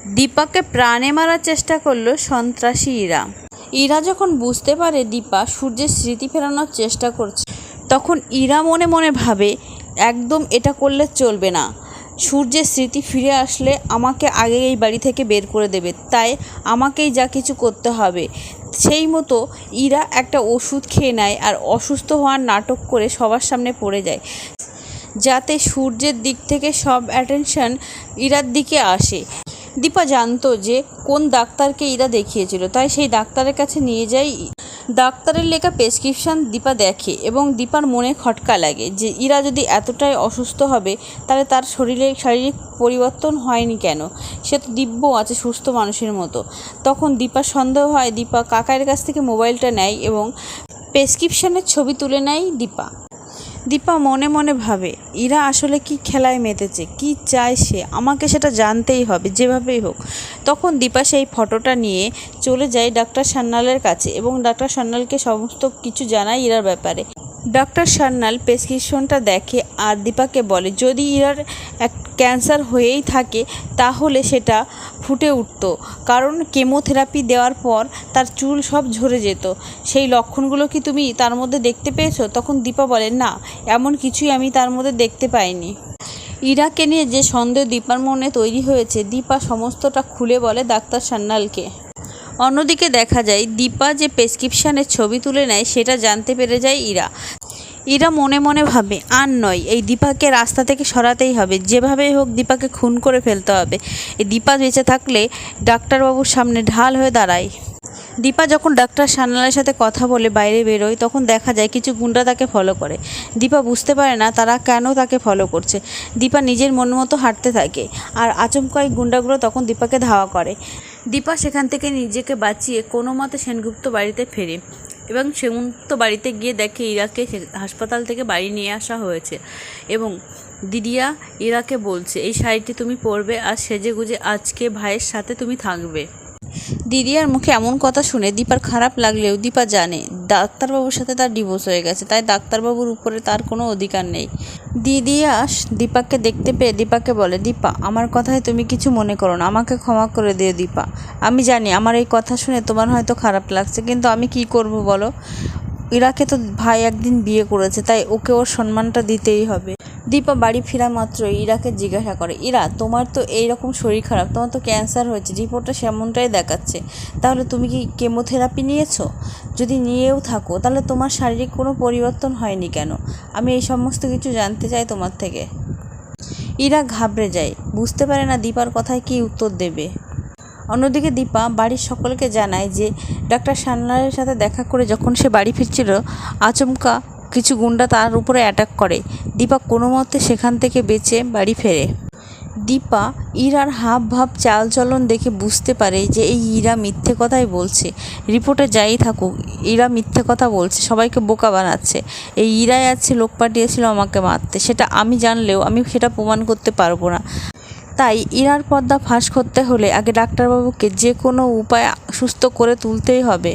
দীপাকে প্রাণে মারার চেষ্টা করলো সন্ত্রাসী ইরা। ইরা যখন বুঝতে পারে দীপা সূর্যের স্মৃতি ফেরানোর চেষ্টা করছে, তখন ইরা মনে মনে ভাবে একদম এটা করলে চলবে না। সূর্যের স্মৃতি ফিরে আসলে আমাকে আগে এই বাড়ি থেকে বের করে দেবে, তাই আমাকেই যা কিছু করতে হবে। সেই মতো ইরা একটা ওষুধ খেয়ে নেয় আর অসুস্থ হওয়ার নাটক করে সবার সামনে পড়ে যায়, যাতে সূর্যের দিক থেকে সব অ্যাটেনশন ইরার দিকে আসে। দীপা জানতো যে কোন ডাক্তারকে ইরা দেখিয়েছিল, তাই সেই ডাক্তারের কাছে নিয়ে যায়। ডাক্তারের লেখা প্রেসক্রিপশান দীপা দেখে এবং দীপার মনে খটকা লাগে যে ইরা যদি এতটাই অসুস্থ হবে তাহলে তার শারীরিক পরিবর্তন হয়নি কেন, সে তো দিব্য আছে সুস্থ মানুষের মতো। তখন দীপার সন্দেহ হয়। দীপা কাকাইয়ের কাছ থেকে মোবাইলটা নেয় এবং প্রেসক্রিপশানের ছবি তুলে নেয় দীপা মনে মনে ভাবে ইরা আসলে কি খেলায় মেতেছে, কি চায় সে, আমাকে সেটা জানতেই হবে যেভাবেই হোক। তখন দীপা সেই ফটোটা নিয়ে চলে যায় ডাক্তার সান্যালের কাছে এবং ডাক্তার সান্যালকে সমস্ত কিছু জানায় ইরার ব্যাপারে। ডাক্তার সান্যাল প্রেসক্রিপশনটা দেখে আর দীপাকে বলে যদি ইরার ক্যান্সার হয়েই থাকে তাহলে সেটা ফুটে উঠত, কারণ কেমোথেরাপি দেওয়ার পর তার চুল সব ঝরে যেত। সেই লক্ষণগুলো কি তুমি তার মধ্যে দেখতে পেয়েছো? তখন দীপা বলে না, এমন কিছুই আমি তার মধ্যে দেখতে পাইনি। ইরাকে নিয়ে যে সন্দেহ দীপার মনে তৈরি হয়েছে, দীপা সমস্তটা খুলে বলে ডাক্তার সান্যালকে। অন্যদিকে দেখা যায় দীপা যে প্রেসক্রিপশানের ছবি তুলে নেয় সেটা জানতে পেরে যায় ইরা মনে মনে ভাবে আর নয়, এই দীপাকে রাস্তা থেকে সরাতেই হবে, যেভাবেই হোক দীপাকে খুন করে ফেলতে হবে। এই দীপা বেঁচে থাকলে ডাক্তারবাবুর সামনে ঢাল হয়ে দাঁড়ায়। দীপা যখন ডাক্তার সান্যালের সাথে কথা বলে বাইরে বেরোয় তখন দেখা যায় কিছু গুন্ডা তাকে ফলো করে। দীপা বুঝতে পারে না তারা কেন তাকে ফলো করছে। দীপা নিজের মন মতো হাঁটতে থাকে আর আচমকাই গুন্ডাগুলো তখন দীপাকে ধাওয়া করে। দীপা সেখান থেকে নিজেকে বাঁচিয়ে কোনো মতে সেনগুপ্ত বাড়িতে ফেরে এবং সেনগুপ্ত বাড়িতে গিয়ে দেখে ইরাকে হাসপাতাল থেকে বাড়ি নিয়ে আসা হয়েছে এবং দিদিয়া ইরাকে বলছে এই শাড়িটি তুমি পরবে আর সেজেগুজে আজকে ভাইয়ের সাথে তুমি থাকবে। দিদিয়ার মুখে এমন কথা শুনে দীপার খারাপ লাগলেও দীপা জানে ডাক্তারবাবুর সাথে তার ডিভোর্স হয়ে গেছে, তাই ডাক্তারবাবুর উপরে তার কোনো অধিকার নেই। দিদিয়া দীপাকে দেখতে পেয়ে দীপাকে বলে দীপা আমার কথায় তুমি কিছু মনে করো না, আমাকে ক্ষমা করে দিও দীপা। আমি জানি আমার এই কথা শুনে তোমার হয়তো খারাপ লাগছে, কিন্তু আমি কি করব বলো? ইরাকে তো ভাই একদিন বিয়ে করেছে, তাই ওকে ওর সম্মানটা দিতেই হবে। দীপা বাড়ি ফেরা মাত্রই ইরাকে জিজ্ঞাসা করে ইরা তোমার তো এইরকম শরীর খারাপ, তোমার তো ক্যান্সার হয়েছে, রিপোর্টটা সেমনটাই দেখাচ্ছে, তাহলে তুমি কি কেমোথেরাপি নিয়েছো? যদি নিয়েও থাকো তাহলে তোমার শারীরিক কোনো পরিবর্তন হয়নি কেন? আমি এই সমস্ত কিছু জানতে চাই তোমার থেকে। ইরা ঘাবড়ে যায়, বুঝতে পারে না দীপার কথায় কী উত্তর দেবে। অন্যদিকে দীপা বাড়ির সকলকে জানায় যে ডাক্তার সান্যালের সাথে দেখা করে যখন সে বাড়ি ফিরছিল আচমকা কিছু গুন্ডা তার উপরে অ্যাটাক করে। দীপা কোনো মতে সেখান থেকে বেঁচে বাড়ি ফেরে। দীপা ইরার হাব ভাব চালচলন দেখে বুঝতে পারে যে এই ইরা মিথ্যে কথাই বলছে। রিপোর্টে যাই থাকুক ইরা মিথ্যে কথা বলছে, সবাইকে বোকা বানাচ্ছে। এই ইরাই আছে লোক পাঠিয়েছিল আমাকে মারতে, সেটা আমি জানলেও আমি সেটা প্রমাণ করতে পারবো না। তাই ইরার পর্দা ফাঁস করতে হলে আগে ডাক্তারবাবুকে যে কোনো উপায়ে সুস্থ করে তুলতেই হবে।